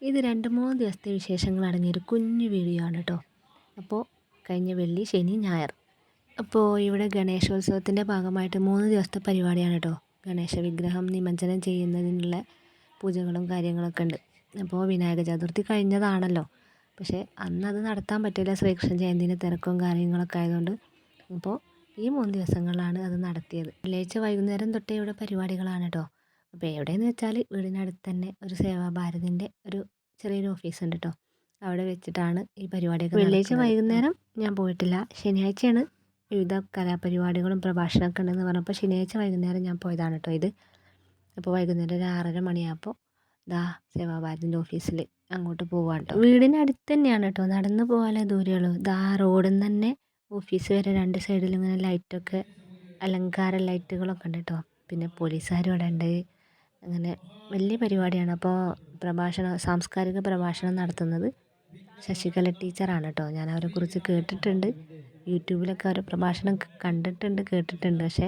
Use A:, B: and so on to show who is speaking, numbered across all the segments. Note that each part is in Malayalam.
A: ഇത് 2-3 ദിവസത്തെ വിശേഷങ്ങൾ അടങ്ങിയൊരു കുഞ്ഞു വീഡിയോ ആണ് കേട്ടോ. അപ്പോൾ കഴിഞ്ഞ വെള്ളി, ശനി, ഞായർ അപ്പോൾ ഇവിടെ ഗണേശോത്സവത്തിൻ്റെ ഭാഗമായിട്ട് 3 ദിവസത്തെ പരിപാടിയാണ് കേട്ടോ. ഗണേശ വിഗ്രഹം നിമജ്ജനം ചെയ്യുന്നതിനുള്ള പൂജകളും കാര്യങ്ങളൊക്കെ ഉണ്ട്. അപ്പോൾ വിനായക ചതുർത്ഥി കഴിഞ്ഞതാണല്ലോ, പക്ഷേ അന്നത് നടത്താൻ പറ്റില്ല, ശ്രീകൃഷ്ണ ജയന്തിൻ്റെ തിരക്കും കാര്യങ്ങളൊക്കെ ആയതുകൊണ്ട്. അപ്പോൾ ഈ 3 ദിവസങ്ങളിലാണ് അത് നടത്തിയത്. വെള്ളിയാഴ്ച വൈകുന്നേരം തൊട്ടേ ഇവിടെ പരിപാടികളാണ് കേട്ടോ. അപ്പോൾ എവിടെയെന്ന് വെച്ചാൽ വീടിനടുത്ത് തന്നെ ഒരു സേവാഭാരതിൻ്റെ ഒരു ചെറിയൊരു ഓഫീസ് ഉണ്ട് കേട്ടോ. അവിടെ വെച്ചിട്ടാണ് ഈ പരിപാടിയൊക്കെ. വെള്ളിയാഴ്ച വൈകുന്നേരം ഞാൻ പോയിട്ടില്ല, ശനിയാഴ്ചയാണ് വിവിധ കലാപരിപാടികളും പ്രഭാഷണമൊക്കെ ഉണ്ടെന്ന് പറഞ്ഞപ്പോൾ ശനിയാഴ്ച വൈകുന്നേരം ഞാൻ പോയതാണ് കേട്ടോ ഇത്. അപ്പോൾ വൈകുന്നേരം ഒരു 6:30 മണിയായപ്പോൾ സേവാഭാരതിൻ്റെ ഓഫീസിൽ അങ്ങോട്ട് പോവാണ് കേട്ടോ. വീടിനടുത്ത് തന്നെയാണ് കേട്ടോ, നടന്ന് പോകാനേ ദൂരമുള്ളൂ. റോഡിൽ നിന്ന് തന്നെ ഓഫീസ് വരെ 2 സൈഡിലും ഇങ്ങനെ ലൈറ്റൊക്കെ, അലങ്കാര ലൈറ്റുകളൊക്കെ ഉണ്ട് കേട്ടോ. പിന്നെ പോലീസുകാരും ഇവിടെ ഉണ്ട്. അങ്ങനെ വലിയ പരിപാടിയാണ്. അപ്പോൾ സാംസ്കാരിക പ്രഭാഷണം നടത്തുന്നത് ശശികല ടീച്ചറാണ് കേട്ടോ. ഞാൻ അവരെക്കുറിച്ച് കേട്ടിട്ടുണ്ട്, യൂട്യൂബിലൊക്കെ അവരെ പ്രഭാഷണം കണ്ടിട്ടുണ്ട്, കേട്ടിട്ടുണ്ട്, പക്ഷേ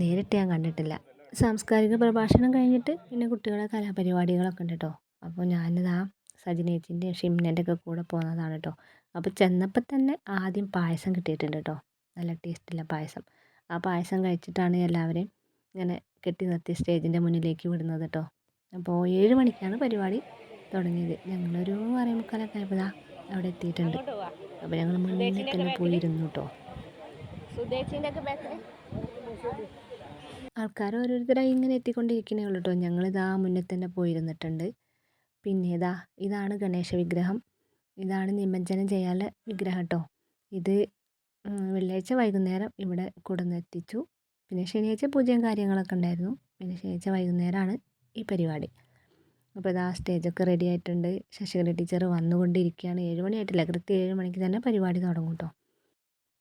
A: നേരിട്ട് ഞാൻ കണ്ടിട്ടില്ല. സാംസ്കാരിക പ്രഭാഷണം കഴിഞ്ഞിട്ട് പിന്നെ കുട്ടികളെ കലാപരിപാടികളൊക്കെ ഉണ്ട് കേട്ടോ. അപ്പോൾ ഞാനിതാ സജിനേച്ചിൻ്റെയും ഷിംനൻ്റെ ഒക്കെ കൂടെ പോകുന്നതാണ് കേട്ടോ. അപ്പോൾ ചെന്നപ്പോൾ തന്നെ ആദ്യം പായസം കിട്ടിയിട്ടുണ്ട് കേട്ടോ, നല്ല ടേസ്റ്റുള്ള പായസം. ആ പായസം കഴിച്ചിട്ടാണ് എല്ലാവരെയും ഇങ്ങനെ കെട്ടി നിർത്തി സ്റ്റേജിൻ്റെ മുന്നിലേക്ക് വിടുന്നത് കേട്ടോ. അപ്പോൾ 7 മണിക്കാണ് പരിപാടി തുടങ്ങിയത്. ഞങ്ങളൊരു 6:45 ആയപ്പോൾ അവിടെ എത്തിയിട്ടുണ്ട്. അപ്പോൾ ഞങ്ങൾ മുന്നിൽ തന്നെ പോയിരുന്നു കേട്ടോ. ആൾക്കാർ ഓരോരുത്തരായി ഇങ്ങനെ എത്തിക്കൊണ്ടിരിക്കുന്നേ ഉള്ളൂ കേട്ടോ. ഞങ്ങളിതാ മുന്നിൽ തന്നെ പോയിരുന്നിട്ടുണ്ട്. പിന്നെ ഇതാണ് ഗണേശ വിഗ്രഹം, ഇതാണ് നിമജ്ജനം ചെയ്യാനുള്ള വിഗ്രഹം കേട്ടോ. ഇത് വെള്ളിയാഴ്ച വൈകുന്നേരം ഇവിടെ കൊണ്ടുവന്നെത്തിച്ചു. പിന്നെ ശനിയാഴ്ച പൂജയും കാര്യങ്ങളൊക്കെ ഉണ്ടായിരുന്നു. പിന്നെ ശനിയാഴ്ച വൈകുന്നേരമാണ് ഈ പരിപാടി. അപ്പോൾ സ്റ്റേജൊക്കെ റെഡി ആയിട്ടുണ്ട്. ശശികല ടീച്ചർ വന്നുകൊണ്ടിരിക്കുകയാണ്. 7 മണിയായിട്ടില്ല, കൃത്യം 7 മണിക്ക് തന്നെ പരിപാടി തുടങ്ങും കേട്ടോ.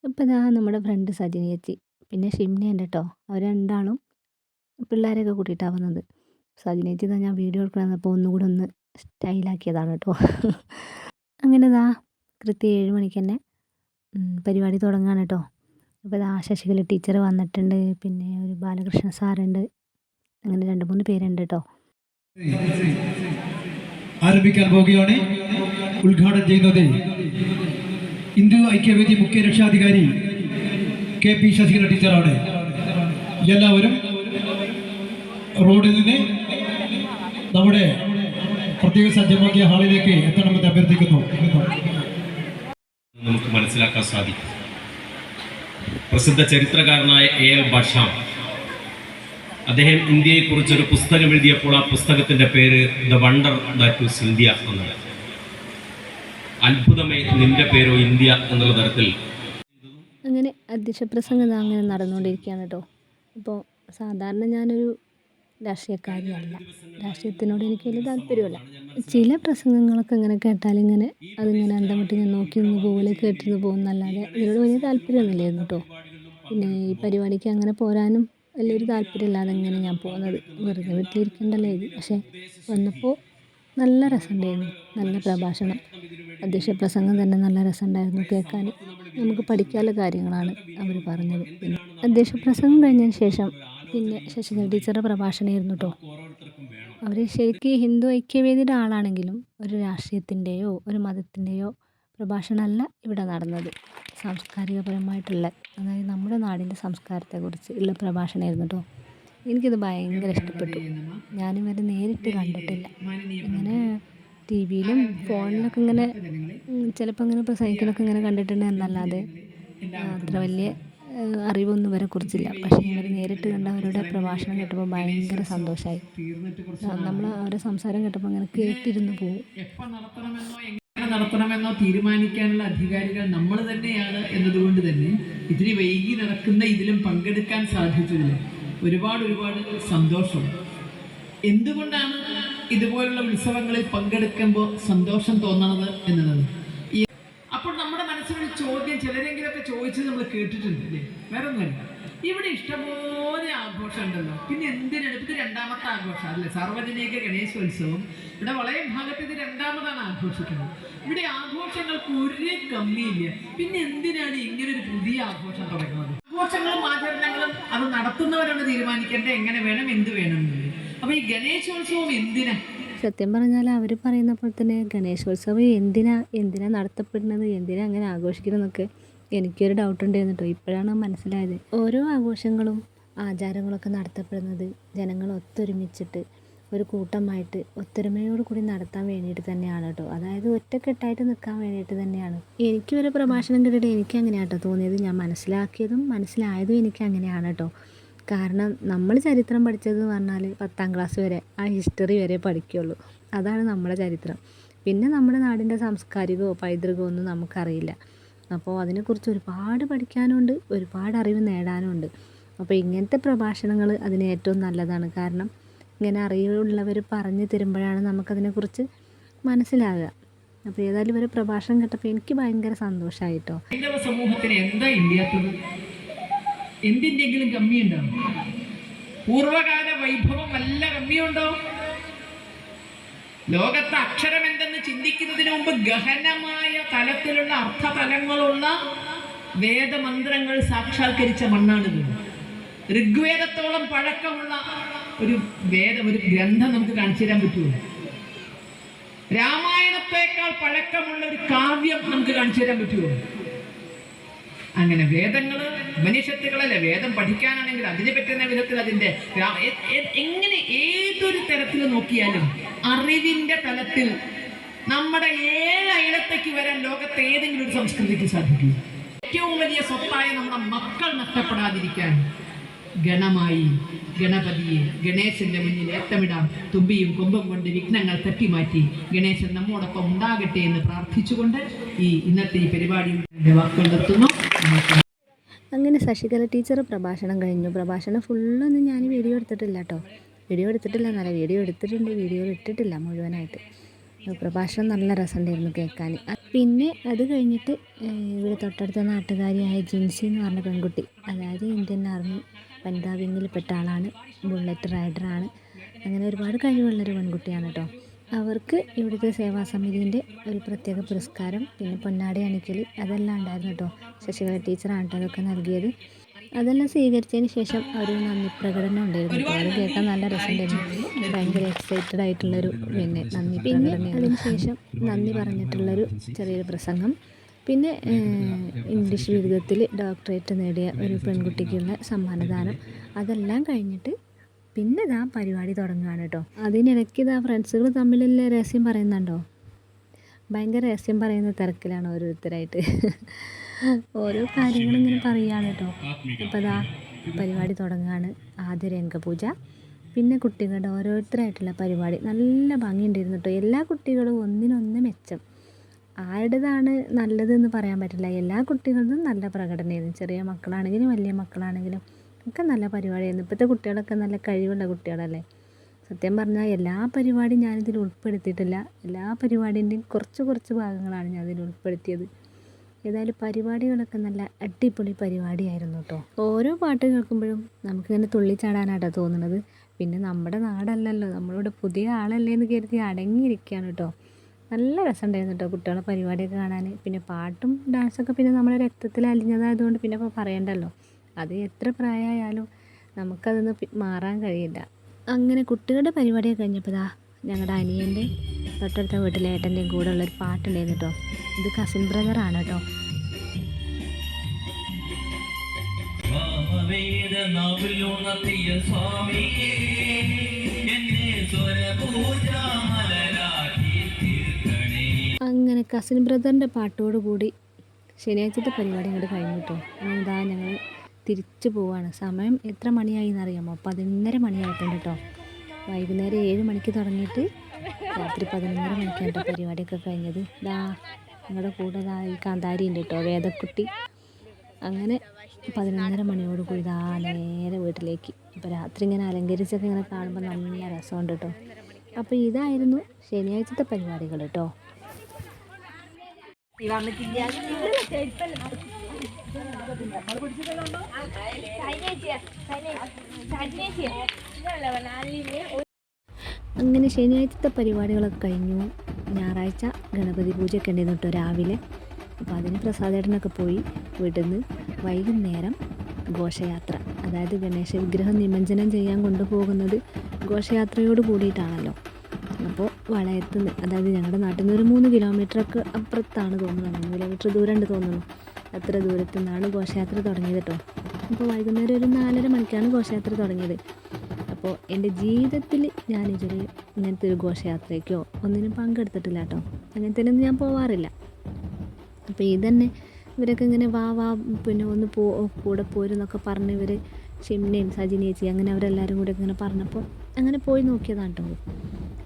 A: ഇപ്പോൾ നമ്മുടെ ഫ്രണ്ട് സജിനേച്ചി പിന്നെ ഷിംനയുണ്ട് കേട്ടോ. അവർ രണ്ടാളും പിള്ളേരെയൊക്കെ കൂട്ടിയിട്ടാണ് വന്നത്. സജിനേച്ചി ഞാൻ വീഡിയോ എടുക്കണമെന്നപ്പോൾ ഒന്നുകൂടെ ഒന്ന് സ്റ്റൈലാക്കിയതാണ് കേട്ടോ. അങ്ങനെ കൃത്യം 7 മണിക്ക് തന്നെ പരിപാടി തുടങ്ങുകയാണ് കേട്ടോ. അപ്പോൾ ശശികല ടീച്ചർ വന്നിട്ടുണ്ട്, പിന്നെ ഒരു ബാലകൃഷ്ണ സാറുണ്ട്, അങ്ങനെ 2-3 പേരുണ്ട് കേട്ടോ.
B: ആരംഭിക്കാൻ പോവുകയാണ്. ഉദ്ഘാടനം ചെയ്യുന്നത് ഹിന്ദു ഐക്യവേദി മുഖ്യ രക്ഷാധികാരി KP ശശികല ടീച്ചറാണ്. എല്ലാവരും റോഡിൽ നിന്ന് നമ്മുടെ പ്രത്യേക സജ്ജമാക്കിയ ഹാളിലേക്ക് എത്തണമെന്ന് അഭ്യർത്ഥിക്കുന്നു.
C: നമുക്ക് മനസ്സിലാക്കാൻ സാധിക്കും. പ്രസിദ്ധ ചരിത്രകാരനായ A.L. ബഷാം, അദ്ദേഹം ഇന്ത്യയെക്കുറിച്ചൊരു പുസ്തകം എഴുതിയപ്പോൾ ആ പുസ്തകത്തിൻ്റെ പേര് the wonder that is India എന്നാണ്. അത്ഭുതമേ നിന്റെ പേരോ ഇന്ത്യ എന്നുള്ള തരത്തിൽ.
A: അങ്ങനെ അധ്യക്ഷ പ്രസംഗം അങ്ങനെ നടന്നുകൊണ്ടിരിക്കുകയാണ് കേട്ടോ. അപ്പോൾ സാധാരണ ഞാനൊരു രാഷ്ട്രീയക്കാരിയല്ല, രാഷ്ട്രീയത്തിനോട് എനിക്ക് വലിയ താല്പര്യമില്ല. ചില പ്രസംഗങ്ങളൊക്കെ ഇങ്ങനെ കേട്ടാലിങ്ങനെ അതിങ്ങനെ അന്തം വിട്ട് ഞാൻ നോക്കി നിന്ന് പോലെ കേട്ടിരുന്ന് പോകുന്നല്ലാതെ ഇതിനോട് വലിയ താല്പര്യമൊന്നുമില്ലായിരുന്നു കേട്ടോ. പിന്നെ ഈ പരിപാടിക്ക് അങ്ങനെ പോരാനും വലിയൊരു താല്പര്യമില്ലാതെ ഇങ്ങനെ ഞാൻ പോകുന്നത്. വെറുതെ വീട്ടിലിരിക്കണ്ടല്ലോ ഇത്. പക്ഷേ വന്നപ്പോൾ നല്ല രസമുണ്ടായിരുന്നു, നല്ല പ്രഭാഷണം. അധ്യക്ഷ പ്രസംഗം തന്നെ നല്ല രസമുണ്ടായിരുന്നു കേൾക്കാൻ. നമുക്ക് പഠിക്കാനുള്ള കാര്യങ്ങളാണ് അവർ പറഞ്ഞത്. പിന്നെ അധ്യക്ഷ പ്രസംഗം കഴിഞ്ഞതിന് ശേഷം പിന്നെ ശശികല ടീച്ചറുടെ പ്രഭാഷണമായിരുന്നു കേട്ടോ. അവർ ശരിക്കും ഹിന്ദു ഐക്യവേദിയുടെ ആളാണെങ്കിലും ഒരു രാഷ്ട്രീയത്തിൻ്റെയോ ഒരു മതത്തിൻ്റെയോ പ്രഭാഷണമല്ല ഇവിടെ നടന്നത്. സാംസ്കാരികപരമായിട്ടുള്ള, അതായത് നമ്മുടെ നാടിൻ്റെ സംസ്കാരത്തെക്കുറിച്ച് ഉള്ള പ്രഭാഷണമായിരുന്നു കേട്ടോ. എനിക്കത് ഭയങ്കര ഇഷ്ടപ്പെട്ടു. ഞാനും വരെ നേരിട്ട് കണ്ടിട്ടില്ല. ഇങ്ങനെ TV-യിലും ഫോണിലൊക്കെ ഇങ്ങനെ ചിലപ്പോൾ ഇങ്ങനെ പ്രസംഗിക്കലൊക്കെ ഇങ്ങനെ കണ്ടിട്ടുണ്ട് എന്നല്ലാതെ അത്ര വലിയ അറിവൊന്നും ഇവരെ കുറിച്ചില്ല. പക്ഷേ ഇവർ നേരിട്ട് കണ്ട അവരുടെ പ്രഭാഷണം കേട്ടപ്പോൾ ഭയങ്കര സന്തോഷമായി. നമ്മൾ അവരുടെ സംസാരം കേട്ടപ്പോൾ അങ്ങനെ കേട്ടിരുന്നു പോകും.
D: നടത്തണമെന്നോ തീരുമാനിക്കാനുള്ള അധികാരികൾ നമ്മൾ തന്നെയാണ് എന്നതുകൊണ്ട് തന്നെ ഇതിന് വൈകി നടക്കുന്ന ഇതിലും പങ്കെടുക്കാൻ സാധിച്ചതിൽ ഒരുപാട് സന്തോഷം. എന്തുകൊണ്ടാണ് ഇതുപോലുള്ള ഉത്സവങ്ങളിൽ പങ്കെടുക്കുമ്പോൾ സന്തോഷം തോന്നണത് എന്നതാണ്. അപ്പോൾ നമ്മുടെ മനസ്സിലൊരു ചോദ്യം ചിലരെങ്കിലൊക്കെ ചോദിച്ചത് നമ്മൾ കേട്ടിട്ടുണ്ട് അല്ലേ? വേറെ ഒന്നുമല്ല, ഇവിടെ ഇഷ്ടംപോലെ ആഘോഷം ഉണ്ടല്ലോ, പിന്നെ എന്തിനാണ് ഇത് 2ാമത്തെ ആഘോഷം അല്ലേ? സാർവജനിക ഗണേശോത്സവം ഇവിടെ വളരെ ഭാഗത്ത് ഇത് 2ാമതാണ് ആഘോഷിക്കുന്നത്. ഇവിടെ ആഘോഷങ്ങൾക്ക് ഒരു കമ്മിയില്ല, പിന്നെ എന്തിനാണ് ഇങ്ങനൊരു പുതിയ ആഘോഷം തുടങ്ങുന്നത്? ആഘോഷങ്ങളും ആചരണങ്ങളും അത് നടത്തുന്നവരാണ് തീരുമാനിക്കേണ്ടത് എങ്ങനെ വേണം, എന്ത് വേണം എന്നുള്ളത്. അപ്പോൾ ഈ ഗണേശോത്സവം എന്തിനാ?
A: സത്യം പറഞ്ഞാൽ അവർ പറയുന്ന പോലെ തന്നെ ഗണേശോത്സവം എന്തിനാ നടത്തപ്പെടുന്നത്, എന്തിനാ അങ്ങനെ ആഘോഷിക്കുന്നതെന്നൊക്കെ എനിക്കൊരു ഡൗട്ട് ഉണ്ടായിരുന്നു കേട്ടോ. ഇപ്പോഴാണ് മനസ്സിലായത്. ഓരോ ആഘോഷങ്ങളും ആചാരങ്ങളൊക്കെ നടത്തപ്പെടുന്നത് ജനങ്ങൾ ഒത്തൊരുമിച്ചിട്ട് ഒരു കൂട്ടമായിട്ട് ഒത്തൊരുമയോട് കൂടി നടത്താൻ വേണ്ടിയിട്ട് തന്നെയാണ് കേട്ടോ. അതായത് ഒറ്റക്കെട്ടായിട്ട് നിൽക്കാൻ വേണ്ടിയിട്ട് തന്നെയാണ്. എനിക്കൊരു പ്രഭാഷണം കേട്ടിട്ട് എനിക്ക് അങ്ങനെയാണ് കേട്ടോ തോന്നിയത്. ഞാൻ മനസ്സിലായതും എനിക്ക് അങ്ങനെയാണ് കേട്ടോ. കാരണം നമ്മൾ ചരിത്രം പഠിച്ചതെന്ന് പറഞ്ഞാൽ 10ാം ക്ലാസ് വരെ, ആ ഹിസ്റ്ററി വരെ പഠിക്കുകയുള്ളൂ. അതാണ് നമ്മുടെ ചരിത്രം. പിന്നെ നമ്മുടെ നാടിൻ്റെ സാംസ്കാരികമോ പൈതൃകമോ ഒന്നും നമുക്കറിയില്ല. അപ്പോൾ അതിനെക്കുറിച്ച് ഒരുപാട് പഠിക്കാനുണ്ട്, ഒരുപാട് അറിവ് നേടാനുമുണ്ട്. അപ്പോൾ ഇങ്ങനത്തെ പ്രഭാഷണങ്ങൾ അതിന് ഏറ്റവും നല്ലതാണ്. കാരണം ഇങ്ങനെ അറിവുള്ളവർ പറഞ്ഞു തരുമ്പോഴാണ് നമുക്കതിനെക്കുറിച്ച് മനസ്സിലാകുക. അപ്പോൾ ഏതായാലും ഇവർ പ്രഭാഷണം കേട്ടപ്പോൾ എനിക്ക് ഭയങ്കര സന്തോഷമായി കേട്ടോ.
D: ഹൈന്ദവ സമൂഹത്തിന് എന്താ ഇല്ലാത്തത്? എന്തിൻ്റെങ്കിലും കമ്മിയുണ്ടോ? പൂർവകാല വൈഭവം വല്ല കമ്മിയുണ്ടോ? ലോകത്തെ അക്ഷരം എന്തെന്ന് ചിന്തിക്കുന്നതിന് മുമ്പ് ഗഹനമായ തലത്തിലുള്ള അർത്ഥതലങ്ങളുള്ള വേദമന്ത്രങ്ങൾ സാക്ഷാത്കരിച്ച മണ്ണാണിത്. ഋഗ്വേദത്തോളം പഴക്കമുള്ള ഒരു ഗ്രന്ഥം നമുക്ക് കാണിച്ചു തരാൻ പറ്റുമോ? രാമായണത്തേക്കാൾ പഴക്കമുള്ള ഒരു കാവ്യം നമുക്ക് കാണിച്ചു തരാൻ പറ്റുമോ? അങ്ങനെ വേദങ്ങള് ഉപനിഷത്തുകളല്ലേ, വേദം പഠിക്കാനാണെങ്കിൽ അതിനെ പറ്റുന്ന വിധത്തിൽ അതിൻ്റെ എങ്ങനെ ഏതൊരു തരത്തിൽ നോക്കിയാലും അറിവിൻ്റെ തലത്തിൽ നമ്മുടെ 7 അയലത്തേക്ക് വരാൻ ലോകത്തെ ഏതെങ്കിലും ഒരു സംസ്കൃതിക്ക് സാധിക്കും. ഏറ്റവും വലിയ സ്വത്തായ നമ്മുടെ മക്കൾ നഷ്ടപ്പെടാതിരിക്കാൻ ഗണമായി ഗണപതിയെ ഗണേശന്റെ മുന്നിൽ ഏത്തമിടാം. തുമ്പിയും കൊമ്പും കൊണ്ട് വിഘ്നങ്ങൾ തട്ടിമാറ്റി ഗണേശൻ നമ്മോടൊപ്പം ഉണ്ടാകട്ടെ എന്ന് പ്രാർത്ഥിച്ചുകൊണ്ട് ഇന്നത്തെ ഈ പരിപാടിയുടെ വാക്കുകൾ നിർത്തുന്നു.
A: അങ്ങനെ ശശികല ടീച്ചർ പ്രഭാഷണം കഴിഞ്ഞു. പ്രഭാഷണം ഫുള്ളൊന്നും ഞാൻ വീഡിയോ എടുത്തിട്ടില്ല കേട്ടോ. വീഡിയോ എടുത്തിട്ടുണ്ട്, വീഡിയോ ഇട്ടിട്ടില്ല മുഴുവനായിട്ട്. പ്രഭാഷണം നല്ല രസമുണ്ടായിരുന്നു കേൾക്കാൻ. പിന്നെ അത് കഴിഞ്ഞിട്ട് ഇവിടെ തൊട്ടടുത്ത നാട്ടുകാരിയായ ജിൻസി എന്ന് പറഞ്ഞ പെൺകുട്ടി, അതായത് ഇന്ത്യൻ ആർമി വനിതാ വിങ്ങിൽപ്പെട്ട ആളാണ്, ബുള്ളറ്റ് റൈഡറാണ്. അങ്ങനെ ഒരുപാട് കഴിവുള്ളൊരു പെൺകുട്ടിയാണ് കേട്ടോ. അവർക്ക് ഇവിടുത്തെ സേവാസമിതിൻ്റെ ഒരു പ്രത്യേക പുരസ്കാരം, പിന്നെ പൊന്നാടി അണിക്കൽ, അതെല്ലാം ഉണ്ടായിരുന്നു കേട്ടോ. ശശികല ടീച്ചറാണ് കേട്ടോ അതൊക്കെ നൽകിയത്. അതെല്ലാം സ്വീകരിച്ചതിന് ശേഷം ഒരു നന്ദി പ്രകടനം ഉണ്ടായിരുന്നു. അത് കേൾക്കാൻ നല്ല രസമുണ്ടായിരുന്നു. ഭയങ്കര എക്സൈറ്റഡ് ആയിട്ടുള്ളൊരു നന്ദി പ്രകടനം. അതിന് ശേഷം നന്ദി പറഞ്ഞിട്ടുള്ളൊരു ചെറിയൊരു പ്രസംഗം, പിന്നെ ഇംഗ്ലീഷ് ബിരുദത്തിൽ ഡോക്ടറേറ്റ് നേടിയ ഒരു പെൺകുട്ടിക്കുള്ള സമ്മാനദാനം, അതെല്ലാം കഴിഞ്ഞിട്ട് പിന്നെ ഇതാ പരിപാടി തുടങ്ങുകയാണ് കേട്ടോ. അതിനിടയ്ക്ക് ഇതാ ഫ്രണ്ട്സുകൾ തമ്മിലുള്ള രഹസ്യം പറയുന്നുണ്ടോ, ഭയങ്കര രഹസ്യം പറയുന്ന തിരക്കിലാണ് ഓരോരുത്തരായിട്ട്. ഓരോ കാര്യങ്ങളിങ്ങനെ പറയുകയാണ് കേട്ടോ. അപ്പോൾ അതാ പരിപാടി തുടങ്ങുകയാണ്. ആദ്യ രംഗപൂജ, പിന്നെ കുട്ടികളുടെ ഓരോരുത്തരായിട്ടുള്ള പരിപാടി. നല്ല ഭംഗിയുണ്ടായിരുന്നു കേട്ടോ. എല്ലാ കുട്ടികളും ഒന്നിനൊന്ന് മെച്ചം. ആരുടേതാണ് നല്ലതെന്ന് പറയാൻ പറ്റില്ല. എല്ലാ കുട്ടികളും നല്ല പ്രകടനമായിരുന്നു. ചെറിയ മക്കളാണെങ്കിലും വലിയ മക്കളാണെങ്കിലും ഒക്കെ നല്ല പരിപാടിയായിരുന്നു. ഇപ്പോഴത്തെ കുട്ടികളൊക്കെ നല്ല കഴിവുള്ള കുട്ടികളല്ലേ. സത്യം പറഞ്ഞാൽ എല്ലാ പരിപാടിയും ഞാനിതിൽ ഉൾപ്പെടുത്തിയിട്ടില്ല. എല്ലാ പരിപാടിൻ്റെയും കുറച്ച് ഭാഗങ്ങളാണ് ഞാൻ അതിൽ ഉൾപ്പെടുത്തിയത്. ഏതായാലും പരിപാടികളൊക്കെ നല്ല അടിപൊളി പരിപാടിയായിരുന്നു കേട്ടോ. ഓരോ പാട്ട് കേൾക്കുമ്പോഴും നമുക്കിങ്ങനെ തുള്ളിച്ചാടാനാട്ടോ തോന്നുന്നത്. പിന്നെ നമ്മുടെ നാടല്ലല്ലോ, നമ്മളിവിടെ പുതിയ ആളല്ലേ എന്ന് കരുതി അടങ്ങിയിരിക്കുകയാണ് കേട്ടോ. നല്ല രസമുണ്ടായിരുന്നു കേട്ടോ കുട്ടികളെ പരിപാടിയൊക്കെ കാണാൻ. പിന്നെ പാട്ടും ഡാൻസൊക്കെ പിന്നെ നമ്മുടെ രക്തത്തിൽ അലിഞ്ഞതായതുകൊണ്ട് പിന്നെ ഇപ്പോൾ പറയണ്ടല്ലോ. അത് എത്ര പ്രായമായാലും നമുക്കതൊന്ന് മാറാൻ കഴിയില്ല. അങ്ങനെ കുട്ടികളുടെ പരിപാടിയൊക്കെ കഴിഞ്ഞപ്പോൾ ഞങ്ങളുടെ അനിയൻ്റെ തൊട്ടടുത്ത വീട്ടിലെ ഏട്ടൻ്റെയും കൂടെ ഉള്ളൊരു പാട്ടുണ്ടായിരുന്നു കേട്ടോ. ഇത് കസിൻ ബ്രദറാണ് കേട്ടോ. അങ്ങനെ കസിൻ ബ്രദറിൻ്റെ പാട്ടോട് കൂടി ശനിയാഴ്ചത്തെ പരിപാടി അങ്ങോട്ട് കഴിഞ്ഞു കേട്ടോ. അങ്ങനെ ഇതാ ഞങ്ങൾ തിരിച്ചു പോവാണ്. സമയം എത്ര മണിയായി എന്നറിയാമോ? 11:30 മണിയായിട്ടുണ്ട് കേട്ടോ. വൈകുന്നേരം 7 മണിക്ക് തുടങ്ങിയിട്ട് രാത്രി 11:30 മണിക്കാണ് കേട്ടോ പരിപാടിയൊക്കെ കഴിഞ്ഞത്. ഞങ്ങളുടെ കൂടെ ഈ കാന്താരി ഉണ്ട് കേട്ടോ, വേദക്കുട്ടി. അങ്ങനെ 11:30 മണിയോട് കൂടി നേരെ വീട്ടിലേക്ക്. ഇപ്പോൾ രാത്രി ഇങ്ങനെ അലങ്കരിച്ചൊക്കെ ഇങ്ങനെ കാണുമ്പോൾ നല്ല രസമുണ്ട് കേട്ടോ. അപ്പോൾ ഇതായിരുന്നു ശനിയാഴ്ചത്തെ പരിപാടികൾ കേട്ടോ. അങ്ങനെ ശനിയാഴ്ചത്തെ പരിപാടികളൊക്കെ കഴിഞ്ഞു. ഞായറാഴ്ച ഗണപതി പൂജയൊക്കെ ഉണ്ടായിരുന്നു കേട്ടോ രാവിലെ. അപ്പോൾ അതിന് പ്രസാദേട്ടനൊക്കെ പോയി. വീട്ടിൽ നിന്ന് വൈകുന്നേരം ഘോഷയാത്ര, അതായത് ഗണേശ വിഗ്രഹം നിമജ്ജനം ചെയ്യാൻ കൊണ്ടുപോകുന്നത് ഘോഷയാത്രയോട് കൂടിയിട്ടാണല്ലോ. അപ്പോൾ വളയത്തുനിന്ന്, അതായത് ഞങ്ങളുടെ നാട്ടിൽ നിന്ന് ഒരു 3 കിലോമീറ്ററൊക്കെ അപ്പുറത്താണ് തോന്നുന്നത്, 3 കിലോമീറ്റർ ദൂരമുണ്ട് തോന്നുന്നു. അത്ര ദൂരത്തു നിന്നാണ് ഘോഷയാത്ര തുടങ്ങിയത് കേട്ടോ. അപ്പോൾ വൈകുന്നേരം ഒരു 4:30 മണിക്കാണ് ഘോഷയാത്ര തുടങ്ങിയത്. അപ്പോൾ എൻ്റെ ജീവിതത്തിൽ ഞാനിതൊരു ഇങ്ങനത്തെ ഒരു ഘോഷയാത്രയ്ക്കോ ഒന്നിനും പങ്കെടുത്തിട്ടില്ല കേട്ടോ. അങ്ങനത്തെ ഒന്നും ഞാൻ പോവാറില്ല. അപ്പോൾ ഇതന്നെ ഇവരൊക്കെ ഇങ്ങനെ വാ പിന്നെ ഒന്ന് കൂടെ പോരുന്നൊക്കെ പറഞ്ഞ് ഇവർ ഷിംനയും സജിനി ചേച്ചി അങ്ങനെ അവരെല്ലാവരും കൂടെ ഇങ്ങനെ പറഞ്ഞപ്പോൾ അങ്ങനെ പോയി നോക്കിയതാണ് കേട്ടോ.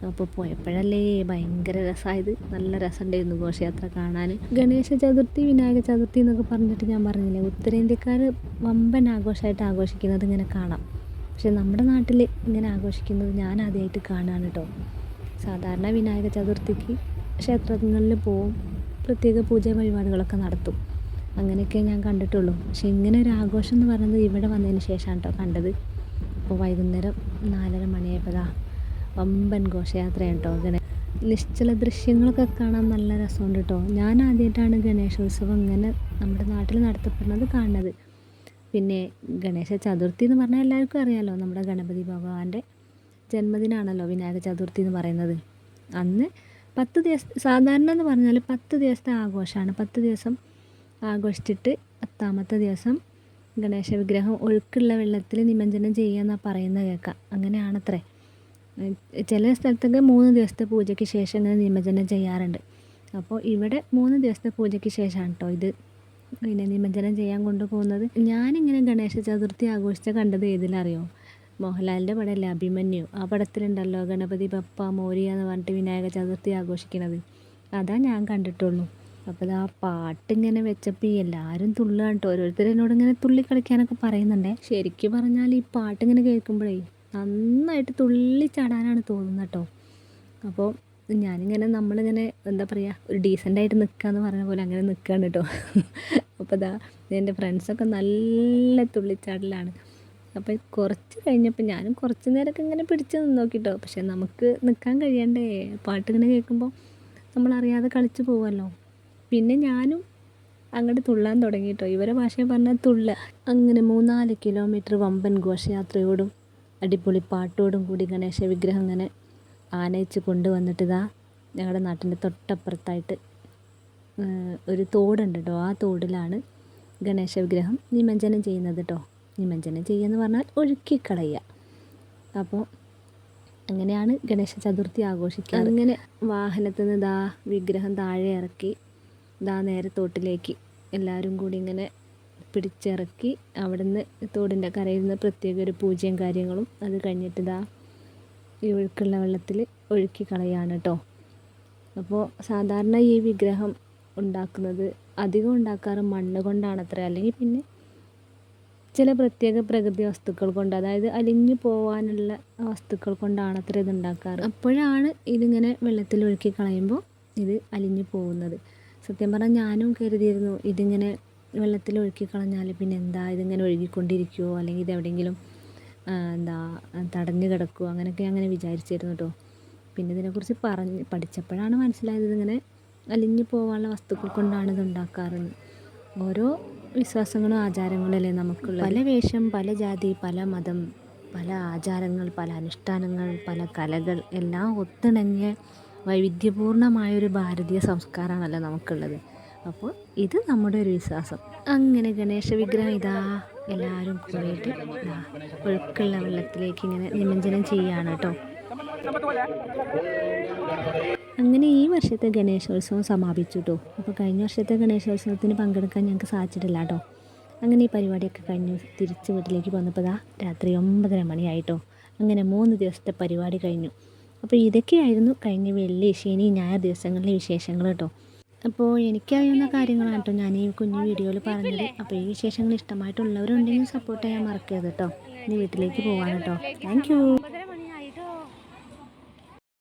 A: അപ്പോൾ പോയപ്പോഴല്ലേ ഭയങ്കര രസമായത്. നല്ല രസമുണ്ടായിരുന്നു ഘോഷയാത്ര കാണാൻ. ഗണേശ ചതുർത്ഥി, വിനായക ചതുർത്ഥി എന്നൊക്കെ പറഞ്ഞിട്ട് ഞാൻ പറഞ്ഞില്ലേ, ഉത്തരേന്ത്യക്കാർ വമ്പൻ ആഘോഷമായിട്ട് ആഘോഷിക്കുന്നത് ഇങ്ങനെ കാണാം. പക്ഷെ നമ്മുടെ നാട്ടിൽ ഇങ്ങനെ ആഘോഷിക്കുന്നത് ഞാൻ ആദ്യമായിട്ട് കാണുകയാണ് കേട്ടോ. സാധാരണ വിനായക ചതുർത്ഥിക്ക് ക്ഷേത്രങ്ങളിൽ പോവും, പ്രത്യേക പൂജ വഴിപാടുകളൊക്കെ നടത്തും, അങ്ങനെയൊക്കെ ഞാൻ കണ്ടിട്ടുള്ളൂ. പക്ഷെ ഇങ്ങനെ ഒരു ആഘോഷം എന്ന് പറയുന്നത് ഇവിടെ വന്നതിന് ശേഷമാണ് കേട്ടോ കണ്ടത്. അപ്പോൾ വൈകുന്നേരം 4:30 മണിയായപ്പോൾ വമ്പൻ ഘോഷയാത്രയാണ് കേട്ടോ. നിശ്ചല ദൃശ്യങ്ങളൊക്കെ കാണാൻ നല്ല രസമുണ്ട് കേട്ടോ. ഞാൻ ആദ്യമായിട്ടാണ് ഗണേശോത്സവം ഇങ്ങനെ നമ്മുടെ നാട്ടിൽ നടത്തപ്പെടുന്നത് കാണുന്നത്. പിന്നെ ഗണേശ ചതുർത്ഥി എന്ന് പറഞ്ഞാൽ എല്ലാവർക്കും അറിയാമല്ലോ, നമ്മുടെ ഗണപതി ഭഗവാന്റെ ജന്മദിനമാണല്ലോ വിനായക ചതുർത്ഥി എന്ന് പറയുന്നത്. അന്ന് 10 ദിവസം, സാധാരണ എന്ന് പറഞ്ഞാൽ 10 ദിവസത്തെ ആഘോഷമാണ്. 10 ദിവസം ആഘോഷിച്ചിട്ട് 10ാമത്തെ ദിവസം ഗണേശ വിഗ്രഹം ഒഴുക്കുള്ള വെള്ളത്തിൽ നിമജ്ജനം ചെയ്യാമെന്നാണ് പറയുന്നത് കേൾക്കാം. അങ്ങനെയാണത്രേ. ചില സ്ഥലത്തൊക്കെ 3 ദിവസത്തെ പൂജയ്ക്ക് ശേഷം ഇങ്ങനെ നിമജ്ജനം ചെയ്യാറുണ്ട്. അപ്പോൾ ഇവിടെ 3 ദിവസത്തെ പൂജയ്ക്ക് ശേഷമാണ് കേട്ടോ ഇത് പിന്നെ നിമജ്ജനം ചെയ്യാൻ കൊണ്ടുപോകുന്നത്. ഞാനിങ്ങനെ ഗണേശ ചതുർത്ഥി ആഘോഷിച്ച കണ്ടത് ഏതിലറിയോ? മോഹൻലാലിൻ്റെ പടമല്ലേ അഭിമന്യു, ആ പടത്തിലുണ്ടല്ലോ ഗണപതി ബപ്പ മോരിയ എന്ന് പറഞ്ഞിട്ട് വിനായക ചതുർത്ഥി ആഘോഷിക്കുന്നത്. അതാ ഞാൻ കണ്ടിട്ടുള്ളൂ. അപ്പോൾ ആ പാട്ടിങ്ങനെ വെച്ചപ്പോൾ എല്ലാവരും തുള്ളുകയാണ് കേട്ടോ. ഓരോരുത്തരെന്നോട് ഇങ്ങനെ തുള്ളി കളിക്കാനൊക്കെ പറയുന്നുണ്ടേ. ശരിക്കും പറഞ്ഞാൽ ഈ പാട്ടിങ്ങനെ കേൾക്കുമ്പോഴേ നന്നായിട്ട് തുള്ളിച്ചാടാനാണ് തോന്നുന്നത് കേട്ടോ. അപ്പോൾ ഞാനിങ്ങനെ നമ്മളിങ്ങനെ എന്താ പറയുക, ഒരു ഡീസൻ്റായിട്ട് നിൽക്കുകയെന്ന് പറഞ്ഞ പോലെ അങ്ങനെ നിൽക്കുകയാണ് കേട്ടോ. അപ്പോൾ എൻ്റെ ഫ്രണ്ട്സൊക്കെ നല്ല തുള്ളിച്ചാടലാണ്. അപ്പോൾ കുറച്ച് കഴിഞ്ഞപ്പോൾ ഞാനും കുറച്ച് നേരമൊക്കെ ഇങ്ങനെ പിടിച്ച് നിന്ന് നോക്കിട്ടോ. പക്ഷെ നമുക്ക് നിൽക്കാൻ കഴിയണ്ടേ, പാട്ടിങ്ങനെ കേൾക്കുമ്പോൾ നമ്മളറിയാതെ കളിച്ച് പോവുമല്ലോ. പിന്നെ ഞാനും അങ്ങോട്ട് തുള്ളാൻ തുടങ്ങി കേട്ടോ. ഇവരെ ഭാഷയിൽ പറഞ്ഞാൽ തുള്ള. അങ്ങനെ 3-4 കിലോമീറ്റർ വമ്പൻ ഘോഷയാത്രയോടും അടിപൊളി പാട്ടോടും കൂടി ഗണേശ വിഗ്രഹം ഇങ്ങനെ ആനയിച്ച് കൊണ്ടുവന്നിട്ട് ഞങ്ങളുടെ നാട്ടിൻ്റെ തൊട്ടപ്പുറത്തായിട്ട് ഒരു തോടുണ്ട് കേട്ടോ. ആ തോടിലാണ് ഗണേശ വിഗ്രഹം നിമജ്ജനം ചെയ്യുന്നത് കേട്ടോ. നിമജ്ജനം ചെയ്യുക എന്ന് പറഞ്ഞാൽ ഒഴുക്കിക്കളയുക. അപ്പോൾ അങ്ങനെയാണ് ഗണേശ ചതുർത്ഥി ആഘോഷിക്കുക. അങ്ങനെ വാഹനത്തിൽ നിന്ന് വിഗ്രഹം താഴെ ഇറക്കി നേരെ തോട്ടിലേക്ക് എല്ലാവരും കൂടി ഇങ്ങനെ പിടിച്ചിറക്കി അവിടുന്ന് തോടിൻ്റെ കരയിൽ നിന്ന് പ്രത്യേക ഒരു പൂജയും കാര്യങ്ങളും അത് കഴിഞ്ഞിട്ട് ഈ ഒഴുക്കുള്ള വെള്ളത്തിൽ ഒഴുക്കി കളയാണ് കേട്ടോ. അപ്പോൾ സാധാരണ ഈ വിഗ്രഹം ഉണ്ടാക്കുന്നത് അധികം ഉണ്ടാക്കാറ് മണ്ണ് കൊണ്ടാണത്രേ, അല്ലെങ്കിൽ പിന്നെ ചില പ്രത്യേക പ്രകൃതി വസ്തുക്കൾ കൊണ്ട്, അതായത് അലിഞ്ഞു പോകാനുള്ള വസ്തുക്കൾ കൊണ്ടാണത്രേ ഇത് ഉണ്ടാക്കാറ്. അപ്പോഴാണ് ഇതിങ്ങനെ വെള്ളത്തിൽ ഒഴുക്കി കളയുമ്പോൾ ഇത് അലിഞ്ഞു പോകുന്നത്. സത്യം പറഞ്ഞാൽ ഞാനും കരുതിയിരുന്നു ഇതിങ്ങനെ വെള്ളത്തിൽ ഒഴുക്കി കളഞ്ഞാൽ പിന്നെ എന്താ ഇതിങ്ങനെ ഒഴുകിക്കൊണ്ടിരിക്കുമോ, അല്ലെങ്കിൽ ഇതെവിടെയെങ്കിലും തടഞ്ഞു കിടക്കുമോ, അങ്ങനെയൊക്കെ അങ്ങനെ വിചാരിച്ചിരുന്നു കേട്ടോ. പിന്നെ ഇതിനെക്കുറിച്ച് പഠിച്ചപ്പോഴാണ് മനസ്സിലായത് ഇതിങ്ങനെ അലിഞ്ഞു പോകാനുള്ള വസ്തുക്കൾ കൊണ്ടാണ് ഇത് ഉണ്ടാക്കാറെന്ന്. ഓരോ വിശ്വാസങ്ങളും ആചാരങ്ങളല്ലേ നമുക്കുള്ളത്. പല വേഷം, പല ജാതി, പല മതം, പല ആചാരങ്ങൾ, പല അനുഷ്ഠാനങ്ങൾ, പല കലകൾ എല്ലാം ഒത്തിണങ്ങിയ വൈവിധ്യപൂർണമായൊരു ഭാരതീയ സംസ്കാരമാണല്ലോ നമുക്കുള്ളത്. അപ്പോൾ ഇത് നമ്മുടെ ഒരു വിശ്വാസം. അങ്ങനെ ഗണേശ വിഗ്രഹം എല്ലാവരും കൂടിയിട്ട് ഒഴുക്കുള്ള വെള്ളത്തിലേക്ക് ഇങ്ങനെ നിമജ്ജനം ചെയ്യുകയാണ് കേട്ടോ. അങ്ങനെ ഈ വർഷത്തെ ഗണേശോത്സവം സമാപിച്ചു കേട്ടോ. അപ്പോൾ കഴിഞ്ഞ വർഷത്തെ ഗണേശോത്സവത്തിന് പങ്കെടുക്കാൻ ഞങ്ങൾക്ക് സാധിച്ചിട്ടില്ല കേട്ടോ. അങ്ങനെ ഈ പരിപാടിയൊക്കെ കഴിഞ്ഞ് തിരിച്ച് വീട്ടിലേക്ക് വന്നപ്പോൾ രാത്രി 9:30 മണിയായിട്ടോ. അങ്ങനെ 3 ദിവസത്തെ പരിപാടി കഴിഞ്ഞു. അപ്പോൾ ഇതൊക്കെയായിരുന്നു കഴിഞ്ഞ വെള്ളി, ശനി, ഞായർ ദിവസങ്ങളിലെ വിശേഷങ്ങൾ കേട്ടോ. അപ്പോൾ എനിക്കറിയുന്ന കാര്യങ്ങളാണ് കേട്ടോ ഞാൻ ഈ കുഞ്ഞു വീഡിയോയിൽ പറഞ്ഞത്. അപ്പോൾ ഈ വിശേഷങ്ങൾ ഇഷ്ടമായിട്ടുള്ളവരുണ്ടെങ്കിൽ സപ്പോർട്ട് ചെയ്യാൻ മറക്കരുത് കേട്ടോ. ഇനി വീട്ടിലേക്ക് പോകാൻ കേട്ടോ. Thank you.